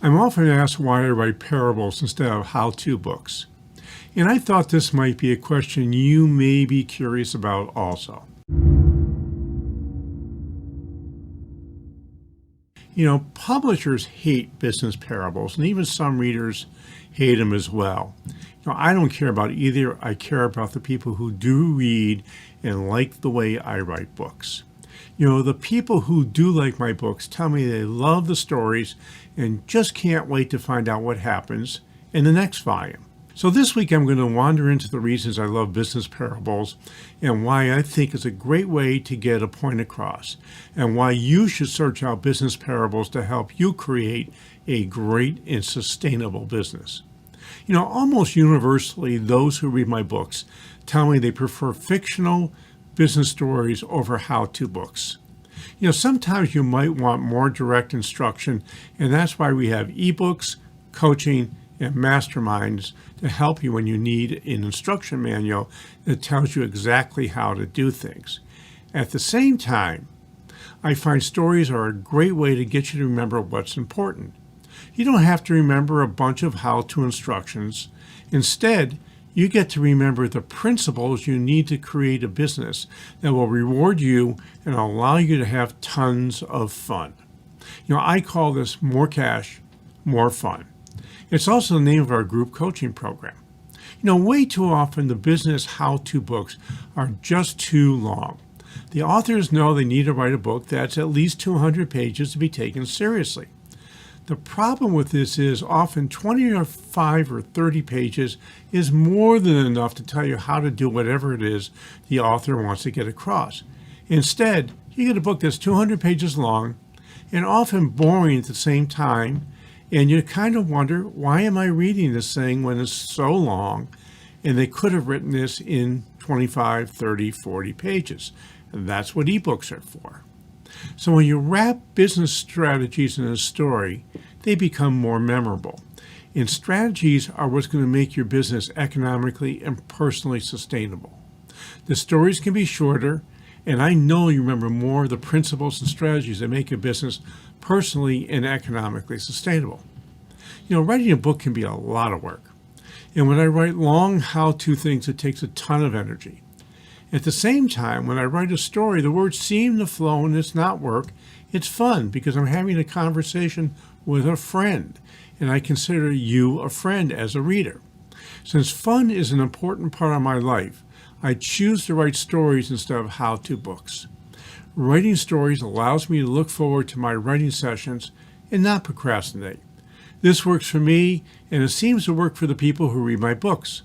I'm often asked why I write parables instead of how-to books. And I thought this might be a question you may be curious about also. Publishers hate business parables, and even some readers hate them as well. I don't care about either. I care about the people who do read and like the way I write books. The people who do like my books tell me they love the stories and just can't wait to find out what happens in the next volume. So this week I'm going to wander into the reasons I love business parables and why I think it's a great way to get a point across, and why you should search out business parables to help you create a great and sustainable business. Almost universally, those who read my books tell me they prefer fictional business stories over how-to books. Sometimes you might want more direct instruction, and that's why we have ebooks, coaching, and masterminds to help you when you need an instruction manual that tells you exactly how to do things. At the same time, I find stories are a great way to get you to remember what's important. You don't have to remember a bunch of how-to instructions. Instead, you get to remember the principles you need to create a business that will reward you and allow you to have tons of fun. I call this more cash, more fun. It's also the name of our group coaching program. Way too often the business how-to books are just too long. The authors know they need to write a book that's at least 200 pages to be taken seriously. The problem with this is often 25 or 30 pages is more than enough to tell you how to do whatever it is the author wants to get across. Instead, you get a book that's 200 pages long and often boring at the same time, and you kind of wonder, why am I reading this thing when it's so long? And they could have written this in 25, 30, 40 pages. And that's what ebooks are for. So when you wrap business strategies in a story, they become more memorable. And strategies are what's going to make your business economically and personally sustainable. The stories can be shorter, and I know you remember more of the principles and strategies that make your business personally and economically sustainable. Writing a book can be a lot of work. And when I write long how-to things, it takes a ton of energy. At the same time, when I write a story, the words seem to flow and it's not work. It's fun because I'm having a conversation with a friend, and I consider you a friend as a reader. Since fun is an important part of my life, I choose to write stories instead of how-to books. Writing stories allows me to look forward to my writing sessions and not procrastinate. This works for me, and it seems to work for the people who read my books.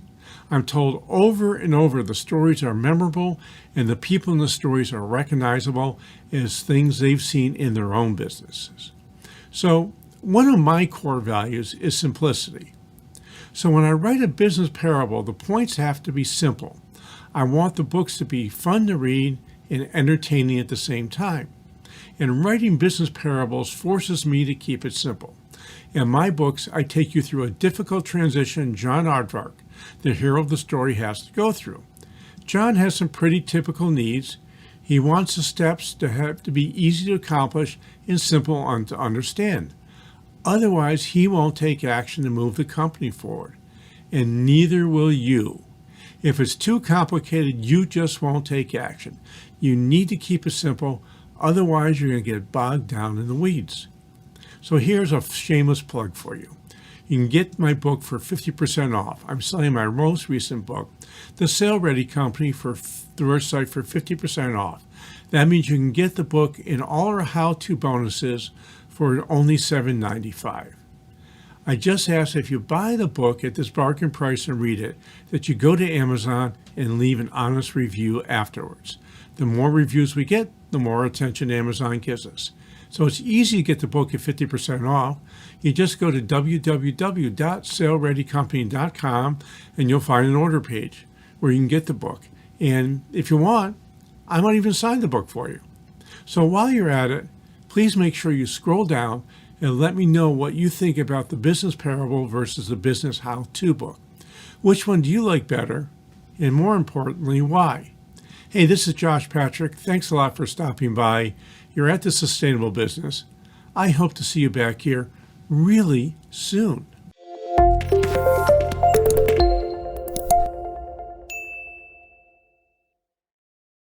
I'm told over and over the stories are memorable and the people in the stories are recognizable as things they've seen in their own businesses. So one of my core values is simplicity. So when I write a business parable, the points have to be simple. I want the books to be fun to read and entertaining at the same time. And writing business parables forces me to keep it simple. In my books, I take you through a difficult transition John Aardvark, the hero of the story, has to go through. John has some pretty typical needs. He wants the steps to have to be easy to accomplish and simple to understand. Otherwise, he won't take action to move the company forward. And neither will you. If it's too complicated, you just won't take action. You need to keep it simple. Otherwise, you're going to get bogged down in the weeds. So here's a shameless plug for you. You can get my book for 50% off. I'm selling my most recent book, The Sale Ready Company, through our site for 50% off. That means you can get the book and all our how-to bonuses for only $7.95. I just ask if you buy the book at this bargain price and read it, that you go to Amazon and leave an honest review afterwards. The more reviews we get, the more attention Amazon gives us. So it's easy to get the book at 50% off. You just go to www.salereadycompany.com and you'll find an order page where you can get the book. And if you want, I might even sign the book for you. So while you're at it, please make sure you scroll down and let me know what you think about the business parable versus the business how-to book. Which one do you like better? And more importantly, why? Hey, this is Josh Patrick. Thanks a lot for stopping by. You're at The Sustainable Business. I hope to see you back here really soon.